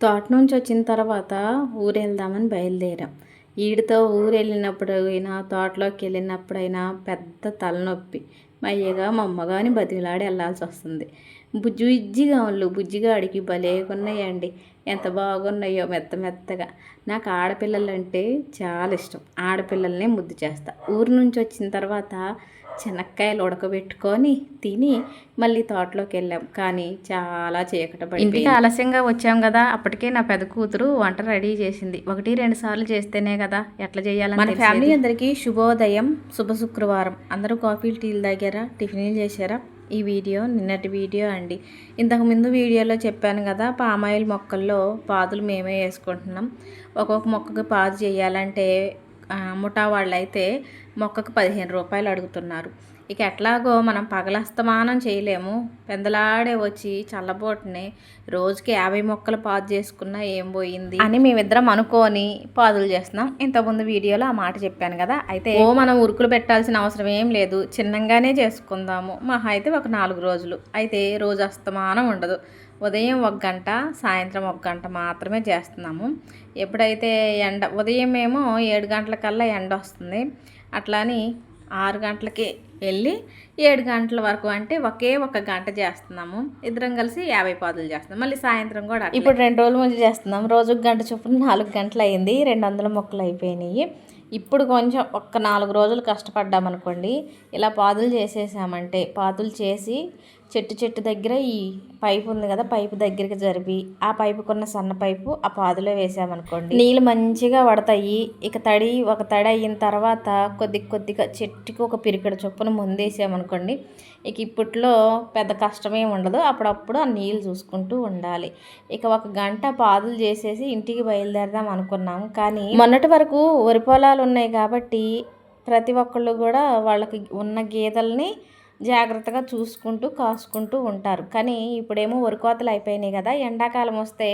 తోట నుంచి వచ్చిన తర్వాత ఊరు వెళ్దామని బయలుదేరాం. ఈడితో ఊరు వెళ్ళినప్పుడు అయినా తోటలోకి వెళ్ళినప్పుడైనా పెద్ద తలనొప్పి. మా అయ్యగా మా అమ్మగాని బతిలాడి వెళ్ళాల్సి వస్తుంది. బుజ్జిగా వాళ్ళు బుజ్జిగాడికి భలేగున్నాయండి. ఎంత బాగున్నాయో మెత్త మెత్తగా. నాకు ఆడపిల్లలంటే చాలా ఇష్టం. ఆడపిల్లల్నే ముద్దు చేస్తా. ఊరు నుంచి వచ్చిన తర్వాత శనక్కాయలు ఉడకబెట్టుకొని తిని మళ్ళీ తోటలోకి వెళ్ళాం. కానీ చాలా చీకటి పడి ఇంటికి ఆలస్యంగా వచ్చాం కదా. అప్పటికే నా పెద్ద కూతురు వంట రెడీ చేసింది. 1-2 సార్లు చేస్తేనే కదా ఎట్లా చేయాలని. మన ఫ్యామిలీ అందరికీ శుభోదయం, శుభ శుక్రవారం. అందరూ కాఫీలు టీలు తాగారా, టిఫిన్లు చేశారా? ఈ వీడియో నిన్నటి వీడియో అండి. ఇంతకుముందు వీడియోలో చెప్పాను కదా, పామాయిల్ మొక్కల్లో పాదులు మేమే వేసుకుంటున్నాం. ఒక్కొక్క మొక్కకి పాదు చేయాలంటే ముఠా వాళ్ళు అయితే మొక్కకు 15 రూపాయలు అడుగుతున్నారు. ఇక ఎట్లాగో మనం పగలస్తమానం చేయలేము. పెందలాడే వచ్చి చల్లబోటుని రోజుకి 50 మొక్కలు పాదు చేసుకున్నా ఏం పోయింది అని మేమిద్దరం అనుకొని పాదులు చేస్తున్నాం. ఇంతకుముందు వీడియోలో ఆ మాట చెప్పాను కదా. అయితే మనం ఉరుకులు పెట్టాల్సిన అవసరం ఏం లేదు, చిన్నగానే చేసుకుందాము. మహా అయితే ఒక 4 రోజులు. అయితే రోజు అస్తమానం ఉండదు. ఉదయం 1 గంట, సాయంత్రం 1 గంట మాత్రమే చేస్తున్నాము. ఎప్పుడైతే ఉదయం ఏమో 7 గంటలకల్లా ఎండ వస్తుంది. అట్లాని 6 గంటలకి వెళ్ళి 7 గంటల వరకు అంటే ఒకే 1 గంట చేస్తున్నాము. ఇద్దరం కలిసి 50 పాదులు చేస్తున్నాం. మళ్ళీ సాయంత్రం కూడా ఇప్పుడు 2 రోజుల ముందు చేస్తున్నాం. రోజుకి గంట చొప్పున 4 గంటలు అయింది. 200 మొక్కలు అయిపోయినాయి. ఇప్పుడు కొంచెం 4 రోజులు కష్టపడ్డామనుకోండి, ఇలా పాదులు చేసేసామంటే పాదులు చేసి చెట్టు దగ్గర ఈ పైపు ఉంది కదా, పైపు దగ్గరికి జరిపి ఆ పైపుకున్న సన్న పైపు ఆ పాదులో వేసామనుకోండి, నీళ్ళు మంచిగా పడతాయి. ఇక ఒక తడి అయిన తర్వాత కొద్దిగా చెట్టుకి ఒక పిరికెడు చొప్పున ముందేసామనుకోండి, ఇక ఇప్పట్లో పెద్ద కష్టమే ఉండదు. అప్పుడప్పుడు ఆ నీళ్ళు చూసుకుంటూ ఉండాలి. ఇక 1 గంట పాదులు చేసేసి ఇంటికి బయలుదేరదాం అనుకున్నాము. కానీ మొన్నటి వరకు వరి పొలాలు ఉన్నాయి కాబట్టి ప్రతి ఒక్కళ్ళు కూడా వాళ్ళకి ఉన్న గేదెల్ని జాగ్రత్తగా చూసుకుంటూ కాసుకుంటూ ఉంటారు. కానీ ఇప్పుడేమో వరికోతలు అయిపోయినాయి కదా, ఎండాకాలం వస్తే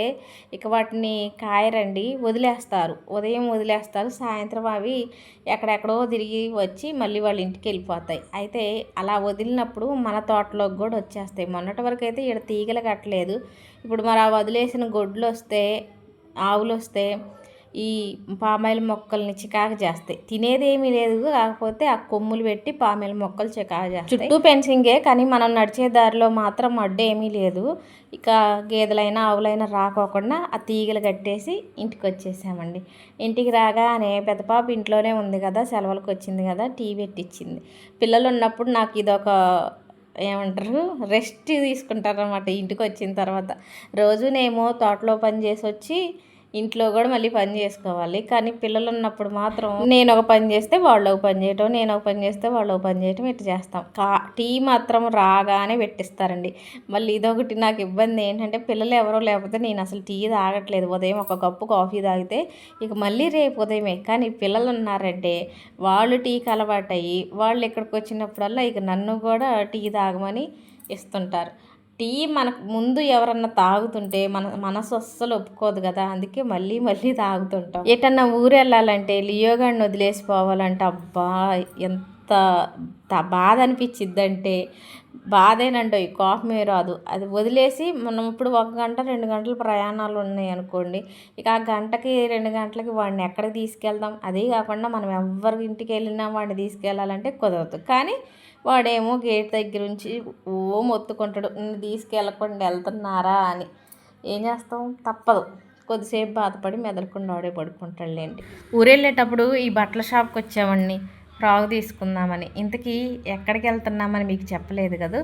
ఇక వాటిని కాయరండి, వదిలేస్తారు. ఉదయం వదిలేస్తారు, సాయంత్రం అవి ఎక్కడెక్కడో తిరిగి వచ్చి మళ్ళీ వాళ్ళ ఇంటికి వెళ్ళిపోతాయి. అయితే అలా వదిలినప్పుడు మన తోటలోకి కూడా వచ్చేస్తాయి. మొన్నటి వరకు అయితే ఇక్కడ తీగలు కట్టలేదు. ఇప్పుడు మరి ఆ వదిలేసిన గొడ్లు వస్తే, ఆవులు వస్తే ఈ పామాయిల్ మొక్కల్ని చికాకు చేస్తాయి. తినేదేమీ లేదు, కాకపోతే ఆ కొమ్ములు పెట్టి పామాయిల్ మొక్కలు చికాకు చేస్తాయి. చుట్టూ పెన్సింగే, కానీ మనం నడిచే దారిలో మాత్రం అడ్డు ఏమీ లేదు. ఇక గేదెలైనా ఆవులైనా రాకోకుండా ఆ తీగలు కట్టేసి ఇంటికి వచ్చేసామండి. ఇంటికి రాగానే పెద్ద పాప ఇంట్లోనే ఉంది కదా, సెలవులకు వచ్చింది కదా, టీ పెట్టించింది. పిల్లలు ఉన్నప్పుడు నాకు ఇదొక ఏమంటారు, రెస్ట్ తీసుకుంటారు అన్నమాట. ఇంటికి వచ్చిన తర్వాత రోజునేమో తోటలో పని చేసి వచ్చి ఇంట్లో కూడా మళ్ళీ పని చేసుకోవాలి. కానీ పిల్లలు ఉన్నప్పుడు మాత్రం నేను ఒక పని చేస్తే వాళ్ళు ఒక పని చేయటం, నేను ఒక పని చేస్తే వాళ్ళు ఒక పని చేయటం, ఇట్లా చేస్తాం. టీ మాత్రం రాగానే పెట్టిస్తారండి. మళ్ళీ ఇదొకటి నాకు ఇబ్బంది ఏంటంటే, పిల్లలు ఎవరో లేకపోతే నేను అసలు టీ తాగట్లేదు. ఉదయం ఒక కప్పు కాఫీ తాగితే ఇక మళ్ళీ రేపు ఉదయమే. కానీ పిల్లలు ఉన్నారంటే వాళ్ళు టీకి అలవాటు అయ్యి వాళ్ళు ఇక్కడికి వచ్చినప్పుడల్లా ఇక నన్ను కూడా టీ తాగమని ఇస్తుంటారు. టీ మనకు ముందు ఎవరన్నా తాగుతుంటే మనసు అస్సలు ఒప్పుకోదు కదా, అందుకే మళ్ళీ తాగుతుంటాం. ఎటన్నా ఊరు వెళ్ళాలంటే లియోగాడిని వదిలేసిపోవాలంటే అబ్బా ఎంత బాధ అనిపించిద్దంటే బాధేనండి, కోపమే రాదు. అది వదిలేసి మనం ఇప్పుడు 1 గంట 2 గంటల ప్రయాణాలు ఉన్నాయి అనుకోండి, ఇక ఆ గంటకి 2 గంటలకి వాడిని ఎక్కడికి తీసుకెళ్దాం? అదే కాకుండా మనం ఎవరి ఇంటికి వెళ్ళినా వాడిని తీసుకెళ్ళాలంటే కుదరదు. కానీ వాడేమో గేట్ దగ్గర నుంచి మొత్తుకుంటాడు, నిన్ను తీసుకెళ్ళకుండా వెళ్తున్నారా అని. ఏం చేస్తాం, తప్పదు. కొద్దిసేపు బాధపడి మెదలకుండా వాడే పడుకుంటాడులేండి. ఊరెళ్ళేటప్పుడు ఈ బట్టల షాప్కి వచ్చామండి ఫ్రాక్ తీసుకుందామని. ఇంతకీ ఎక్కడికి వెళ్తున్నామని మీకు చెప్పలేదు కదా.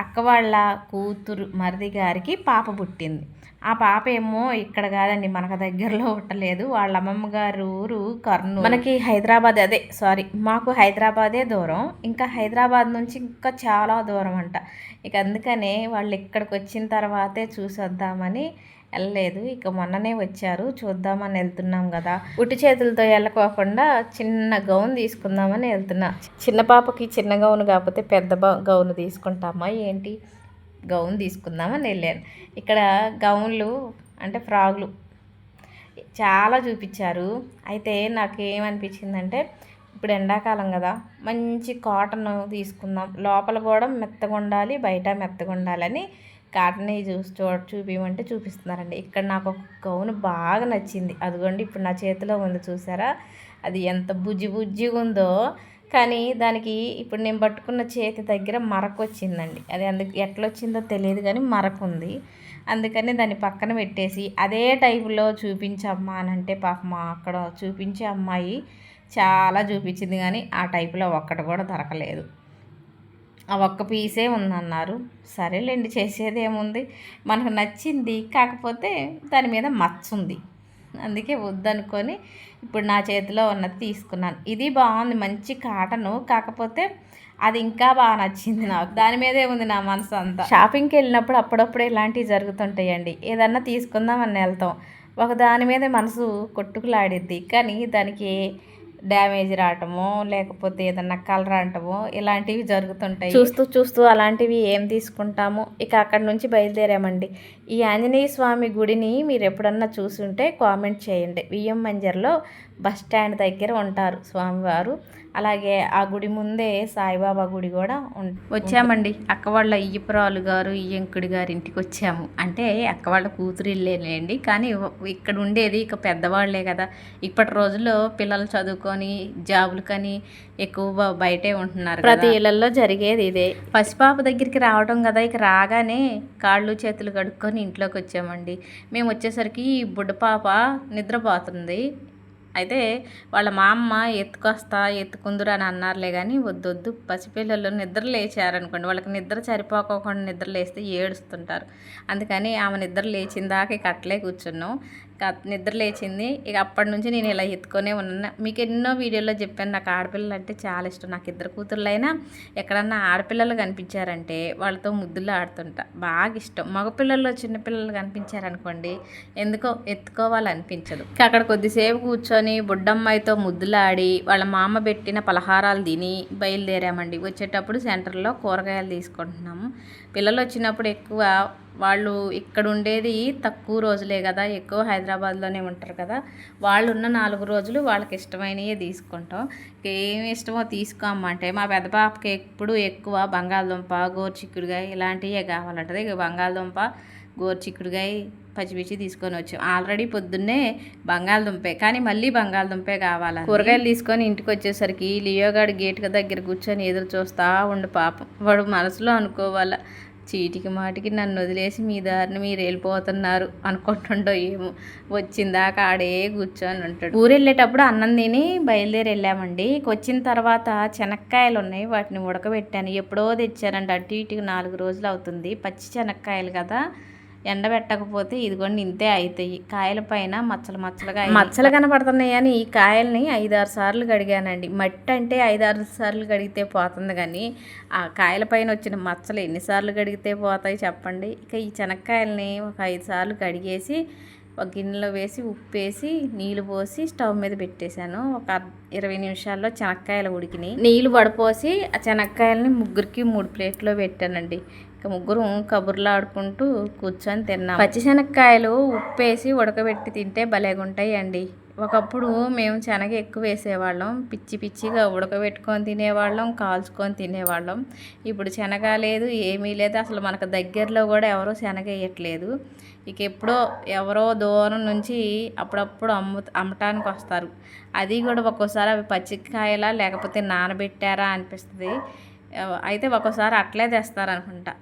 అక్క వాళ్ళ కూతురు మరిది గారికి పాప పుట్టింది. ఆ పాప ఏమో ఇక్కడ కాదండి, మనకు దగ్గరలో పుట్టలేదు. వాళ్ళ అమ్మమ్మ గారు ఊరు కర్నూలు. మనకి హైదరాబాద్ మాకు హైదరాబాదే దూరం. ఇంకా హైదరాబాద్ నుంచి ఇంకా చాలా దూరం అంట. ఇక అందుకనే వాళ్ళు ఇక్కడికి వచ్చిన తర్వాతే చూసొద్దామని వెళ్ళలేదు. ఇక మొన్ననే వచ్చారు, చూద్దామని వెళ్తున్నాం కదా. ఉట్టి చేతులతో వెళ్ళకోకుండా చిన్న గౌన్ తీసుకుందామని వెళ్తున్నా. చిన్న పాపకి చిన్న గౌన్ కాకపోతే పెద్ద గౌన్ తీసుకుంటామా ఏంటి, గౌన్ తీసుకుందామని వెళ్ళాను. ఇక్కడ గౌన్లు అంటే ఫ్రాగులు చాలా చూపించారు. అయితే నాకు ఏమనిపించిందంటే, ఇప్పుడు ఎండాకాలం కదా, మంచి కాటన్ తీసుకుందాం, లోపల కూడా మెత్తగా ఉండాలి, బయట మెత్తగా ఉండాలని కాటన్ చూపించమంటే చూపిస్తున్నారండి. ఇక్కడ నాకు ఒక గౌను బాగా నచ్చింది, అదిగోండి ఇప్పుడు నా చేతిలో ఉంది చూసారా, అది ఎంత బుజ్జిగా ఉందో. కానీ దానికి ఇప్పుడు నేను పట్టుకున్న చేతి దగ్గర మరక వచ్చిందండి. అది అందుకు ఎట్లా వచ్చిందో తెలియదు కానీ మరక ఉంది. అందుకని దాన్ని పక్కన పెట్టేసి అదే టైపులో చూపించమ్మా అని అంటే పాపం అక్కడ చూపించే అమ్మాయి చాలా చూపించింది కానీ ఆ టైపులో ఒక్కటి కూడా దొరకలేదు. ఆ ఒక్క పీసే ఉందన్నారు. సరేలేండి, చేసేది ఏముంది, మనకు నచ్చింది, కాకపోతే దాని మీద మచ్చ ఉంది, అందుకే వద్దనుకొని ఇప్పుడు నా చేతిలో ఉన్నది తీసుకున్నాను. ఇది బాగుంది, మంచి కాటను, కాకపోతే అది ఇంకా బాగా నచ్చింది నాకు. దాని మీదే ఉంది నా మనసు అంతా. షాపింగ్కి వెళ్ళినప్పుడు అప్పుడప్పుడు ఇలాంటివి జరుగుతుంటాయండి. ఏదన్నా తీసుకుందామని వెళ్తాం, ఒక దాని మీద మనసు కొట్టుకులాడిద్ది, కానీ దానికి డ్యామేజ్ రావటమో లేకపోతే ఏదన్నా కలర్ అంటమో ఇలాంటివి జరుగుతుంటాయి. చూస్తూ అలాంటివి ఏం తీసుకుంటామో ఇక అక్కడి నుంచి బయలుదేరామండి. ఈ ఆంజనేయ స్వామి గుడిని మీరు ఎప్పుడన్నా చూసుంటే కామెంట్ చేయండి. వియ్యం మంజర్లో బస్ స్టాండ్ దగ్గర ఉంటారు స్వామివారు. అలాగే ఆ గుడి ముందే సాయిబాబా గుడి కూడా వచ్చామండి. అక్క వాళ్ళ ఇయ్యపురాలు గారు ఇయ్యంకుడి గారి ఇంటికి వచ్చాము. అంటే అక్క వాళ్ళ కూతురు ఇల్లేనండి, కానీ ఇక్కడ ఉండేది ఇక పెద్దవాళ్లే కదా. ఇప్పటి రోజుల్లో పిల్లలు చదువుకొని జాబులు ఎక్కువ బయటే ఉంటున్నారు. ప్రతి ఇళ్లలో జరిగేది ఇదే. పసిపాప దగ్గరికి రావడం కదా, ఇక రాగానే కాళ్ళు చేతులు కడుక్కొని ఇంట్లోకి వచ్చామండి. మేము వచ్చేసరికి బుడ్డపాప నిద్రపోతుంది. అయితే వాళ్ళ మా అమ్మ ఎత్తుకుందురు అని అన్నారులే, కానీ వద్దొద్దు, పసిపిల్లలు నిద్ర లేచారనుకోండి, వాళ్ళకి నిద్ర సరిపోకుండా నిద్ర లేస్తే ఏడుస్తుంటారు. అందుకని ఆమె నిద్ర లేచిందాక ఇక అట్లే కూర్చున్నాం. నిద్ర లేచింది, ఇక అప్పటి నుంచి నేను ఇలా ఎత్తుకొనే ఉన్నాను. మీకు ఎన్నో వీడియోలో చెప్పాను, నాకు ఆడపిల్లలు అంటే చాలా ఇష్టం. నాకు ఇద్దరు కూతుర్లైనా ఎక్కడన్నా ఆడపిల్లలు కనిపించారంటే వాళ్ళతో ముద్దులు ఆడుతుంటా, బాగా ఇష్టం. మగపిల్లల్లో చిన్నపిల్లలు కనిపించారనుకోండి ఎందుకో ఎత్తుకోవాలనిపించదు. అక్కడ కొద్దిసేపు కూర్చొని బుడ్డమ్మాయితో ముద్దులాడి వాళ్ళ మామ పెట్టిన పలహారాలు తిని బయలుదేరామండి. వచ్చేటప్పుడు సెంటర్లో కూరగాయలు తీసుకుంటున్నాము. పిల్లలు వచ్చినప్పుడు ఎక్కువ వాళ్ళు ఇక్కడ ఉండేది తక్కువ రోజులే కదా, ఎక్కువ హైదరాబాద్లోనే ఉంటారు కదా, వాళ్ళు ఉన్న 4 రోజులు వాళ్ళకి ఇష్టమైనవి తీసుకుంటాం. ఏమి ఇష్టమో తీసుకోమంటే మా పెద్ద పాపకి ఎప్పుడు ఎక్కువ బంగాళదుంప, గోరుచిక్కుడుకాయ ఇలాంటివే కావాలంటది. ఇక బంగాళదుంప, గోరుచిక్కుడుకాయ పచ్చిమిర్చి తీసుకొని వచ్చాం. ఆల్రెడీ పొద్దున్నే బంగాళదుంపే, కానీ మళ్ళీ బంగాళదుంపే కావాలి. కూరగాయలు తీసుకొని ఇంటికి వచ్చేసరికి లియోగాడు గేట్ దగ్గర కూర్చొని ఎదురు చూస్తా ఉండు. పాపం వాడు మనసులో అనుకోవాలా, చీటికి మాటికి నన్ను వదిలేసి మీ దారిని మీరు వెళ్ళిపోతున్నారు అనుకుంటుండో ఏమో, వచ్చిందాకా ఆడే కూర్చొని ఉంటాడు. ఊరు వెళ్ళేటప్పుడు అన్నం తిని బయలుదేరి వెళ్ళామండి. వచ్చిన తర్వాత శనక్కాయలు ఉన్నాయి, వాటిని ఉడకబెట్టాను. ఎప్పుడో తెచ్చానండి, అటు ఇటుకి 4 రోజులు అవుతుంది. పచ్చి శనక్కాయలు కదా, ఎండబెట్టకపోతే ఇదిగోండి ఇంతే అవుతాయి. కాయల పైన మచ్చలు కనపడుతున్నాయి అని ఈ కాయల్ని 5-6 సార్లు కడిగానండి. మట్టి అంటే 5-6 సార్లు కడిగితే పోతుంది, కానీ ఆ కాయల పైన వచ్చిన మచ్చలు ఎన్నిసార్లు కడిగితే పోతాయి చెప్పండి. ఇక ఈ శనక్కాయలని ఒక 5 సార్లు కడిగేసి ఒక గిన్నెలో వేసి ఉప్పు వేసి నీళ్ళు పోసి స్టవ్ మీద పెట్టేశాను. ఒక 20 నిమిషాల్లో శనక్కాయలు ఉడికినాయి. నీళ్ళు వడపోసి ఆ శనక్కాయలని ముగ్గురికి 3 ప్లేట్లో పెట్టానండి. ఇక ముగ్గురు కబుర్లు ఆడుకుంటూ కూర్చొని తిన్నాం. పచ్చిశనక్కాయలు ఉప్పేసి ఉడకబెట్టి తింటే భలేగుంటాయి అండి. ఒకప్పుడు మేము శనగ ఎక్కువ వేసేవాళ్ళం, పిచ్చిగా ఉడకబెట్టుకొని తినేవాళ్ళం, కాల్చుకొని తినేవాళ్ళం. ఇప్పుడు శనగ లేదు, ఏమీ లేదు, అసలు మనకు దగ్గరలో కూడా ఎవరో శనగ వేయట్లేదు. ఇక ఎప్పుడో ఎవరో దూరం నుంచి అప్పుడప్పుడు అమ్మటానికి వస్తారు. అది కూడా ఒక్కోసారి అవి పచ్చికాయలా లేకపోతే నానబెట్టారా అనిపిస్తుంది. అయితే ఒక్కోసారి అట్లే తెస్తారనుకుంటా,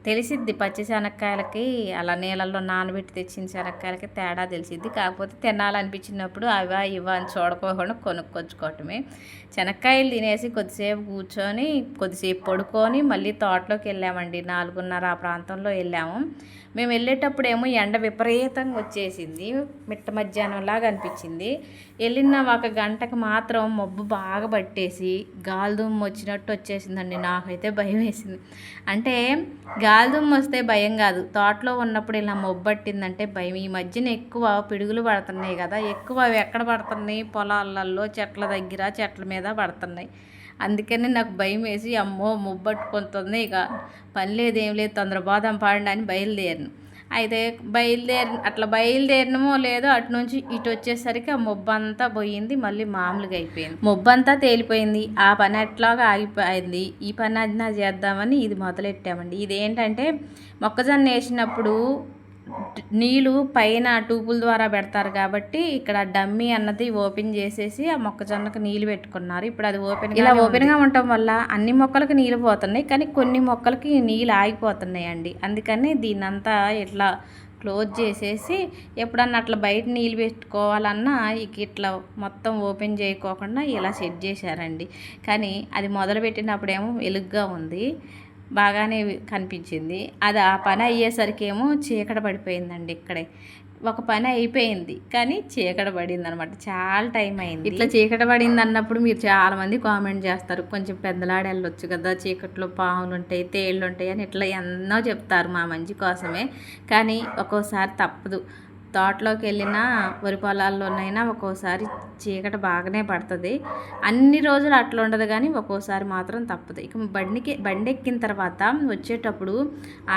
తెలిసిద్ది. పచ్చి శనక్కాయలకి అలా నీళ్ళల్లో నానబెట్టి తెచ్చిన శనక్కాయలకి తేడా తెలిసిద్ది. కాకపోతే తినాలనిపించినప్పుడు అవా ఇవా అని చూడకోకుండా కొనుక్కొచ్చుకోవటమే. శనక్కాయలు తినేసి కొద్దిసేపు కూర్చొని కొద్దిసేపు పడుకొని మళ్ళీ తోటలోకి వెళ్ళామండి. 4:30 ఆ ప్రాంతంలో వెళ్ళాము. మేము వెళ్ళేటప్పుడు ఏమో ఎండ విపరీతంగా వచ్చేసింది, మిట్ట మధ్యాహ్నంలాగా అనిపించింది. వెళ్ళిన ఒక గంటకు మాత్రం మబ్బు బాగా పట్టేసి గాలిదుమ్ము వచ్చినట్టు వచ్చేసిందండి. నాకైతే భయం వేసింది. అంటే గాలిదుమ్ము వస్తే భయం కాదు, తోటలో ఉన్నప్పుడు ఇలా మబ్బు పట్టిందంటే భయం. ఈ మధ్యన ఎక్కువ పిడుగులు పడుతున్నాయి కదా, ఎక్కువ అవి ఎక్కడ పడుతున్నాయి, పొలాలలో చెట్ల దగ్గర చెట్ల మీద పడుతున్నాయి. అందుకని నాకు భయం వేసి అమ్మో ముబ్బట్టుకుంటుంది, ఇక పని లేదు ఏం లేదు, తొందర పోదాం పాడండి అని బయలుదేరాను. అయితే అట్లా బయలుదేరినమో లేదో అటు నుంచి ఇటు వచ్చేసరికి ఆ మొబ్బంతా పోయింది, మళ్ళీ మామూలుగా అయిపోయింది. మొబ్బంతా తేలిపోయింది. ఆ పని ఎట్లాగా ఆగిపోయింది. ఈ పని అదినా చేద్దామని ఇది మొదలెట్టామండి. ఇదేంటంటే మొక్కజొన్న వేసినప్పుడు నీళ్ళు పైన ట్యూబుల ద్వారా పెడతారు కాబట్టి ఇక్కడ డమ్మీ అన్నది ఓపెన్ చేసేసి ఆ మొక్కజొన్నకు నీళ్ళు పెట్టుకున్నారు. ఇప్పుడు అది ఇలా ఓపెన్గా ఉండటం వల్ల అన్ని మొక్కలకు నీళ్ళు పోతున్నాయి, కానీ కొన్ని మొక్కలకి నీళ్ళు ఆగిపోతున్నాయి అండి. అందుకని దీన్నంతా ఇట్లా క్లోజ్ చేసేసి ఎప్పుడన్నా అట్లా బయట నీళ్ళు పెట్టుకోవాలన్నా ఇట్లా మొత్తం ఓపెన్ చేయకోకుండా ఇలా సెట్ చేశారండి. కానీ అది మొదలుపెట్టినప్పుడేమో వెలుగ్గా ఉంది, బాగానే కనిపించింది. అది ఆ పని అయ్యేసరికి ఏమో చీకట పడిపోయిందండి. ఇక్కడే ఒక పని అయిపోయింది కానీ చీకట పడింది అనమాట. చాలా టైం అయింది. ఇట్లా చీకట పడింది అన్నప్పుడు మీరు చాలామంది కామెంట్ చేస్తారు, కొంచెం పెద్దలాడి వెళ్ళొచ్చు కదా, చీకట్లో పాములు ఉంటాయి, తేళ్ళు ఉంటాయి అని ఇట్లా ఎన్నో చెప్తారు మా మంచి కోసమే. కానీ ఒక్కోసారి తప్పదు. తోటలోకి వెళ్ళినా వరి పొలాల్లోనైనా ఒక్కోసారి చీకటి బాగానే పడుతుంది. అన్ని రోజులు అట్లా ఉండదు, కానీ ఒక్కోసారి మాత్రం తప్పదు. ఇక బండి ఎక్కిన తర్వాత వచ్చేటప్పుడు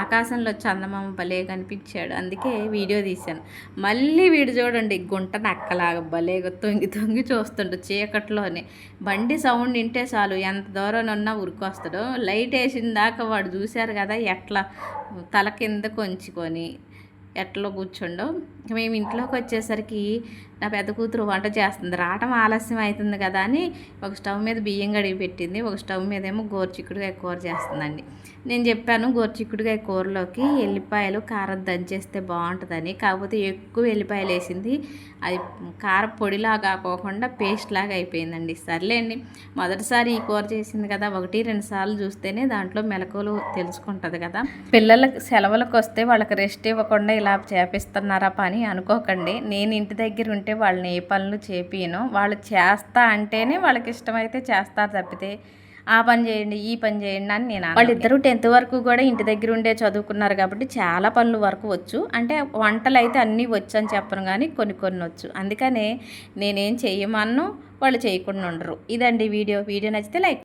ఆకాశంలో చందమామ భలే కనిపించాడు, అందుకే వీడియో తీశాను. మళ్ళీ వీడు చూడండి గుంట నక్కలాగా భలేగా తొంగి తొంగి చూస్తుండు చీకట్లోనే. బండి సౌండ్ వింటే చాలు ఎంత దూరం ఉన్నా ఉరికొస్తాడు. లైట్ వేసిన దాకా వాడు చూశారు కదా ఎట్లా తల కింద కొంచుకొని ఎట్లా కూర్చుండో. మేము ఇంట్లోకి వచ్చేసరికి నా పెద్ద కూతురు వంట చేస్తుంది. రావటం ఆలస్యం అవుతుంది కదా అని ఒక స్టవ్ మీద బియ్యం కడిగి పెట్టింది, ఒక స్టవ్ మీద ఏమో గోరుచిక్కుడుకాయ కూర చేస్తుందండి. నేను చెప్పాను గోరుచిక్కుడుకాయ కూరలోకి ఎల్లిపాయలు కారం దంచేస్తే బాగుంటుందని, కాకపోతే ఎక్కువ ఎల్లిపాయలు వేసింది. అది కార పొడిలాగా కాకుండా పేస్ట్ లాగా అయిపోయిందండి. సర్లేండి, మొదటిసారి ఈ కూర చేసింది కదా, 1-2 సార్లు చూస్తేనే దాంట్లో మెలకువలు తెలుసుకుంటుంది కదా. పిల్లలకు సెలవులకు వస్తే వాళ్ళకి రెస్ట్ ఇవ్వకుండా ఇలా చేపిస్తున్నారా పని అనుకోకండి. నేను ఇంటి దగ్గర ఉంటే వాళ్ళని ఏ పనులు చేపియను. వాళ్ళు చేస్తా అంటేనే వాళ్ళకి ఇష్టమైతే చేస్తారు తప్పితే ఆ పని చేయండి ఈ పని చేయండి అని నేను. వాళ్ళిద్దరూ 10th వరకు కూడా ఇంటి దగ్గర ఉండే చదువుకున్నారు కాబట్టి చాలా పనులు వరకు వచ్చు. అంటే వంటలు అయితే అన్నీ వచ్చు అని చెప్పను, కానీ కొన్ని వచ్చు. అందుకనే నేనేం చెయ్యమన్ను వాళ్ళు చేయకుండా ఉండరు. ఇదండి వీడియో నచ్చితే లైక్.